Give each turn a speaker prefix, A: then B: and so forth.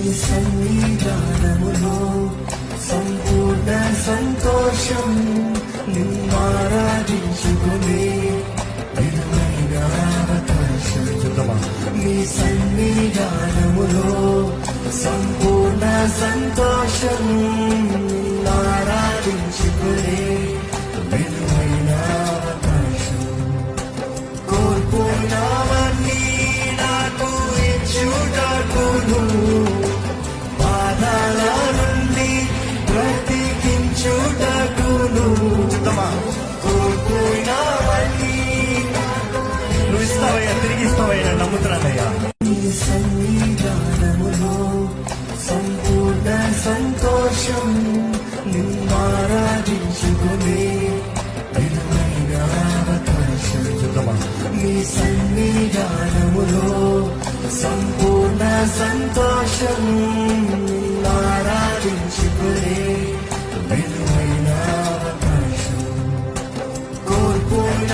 A: సన్నిధానములో సంపూర్ణ సంతోషం నిన్నారాధించుకునే విలువైన అవకాశం. నీ సన్నిధానములో సంపూర్ణ సంతోషం నిన్నారాధించుకునే విలువైన అవకాశం. కోల్పోయినవన్నీ నాకు ఇచ్చుటకును పాదాల నుండి బ్రతికించుటకును. కోల్పోయినవన్నీ
B: నువ్వు ఇస్తావయ్యా, తిరిగి ఇస్తావయ్యా, నమ్ముతున్నానయ్యా.
A: నీ సన్నిధానములో సంపూర్ణ సంతోషం నిన్నారాధించుకునే విలువైన అవకాశం. నీ సన్నిధానములో సంపూర్ణ సంతోషం నిన్నారాధించుకునే విలువైన అవకాశం. కోల్పోయిన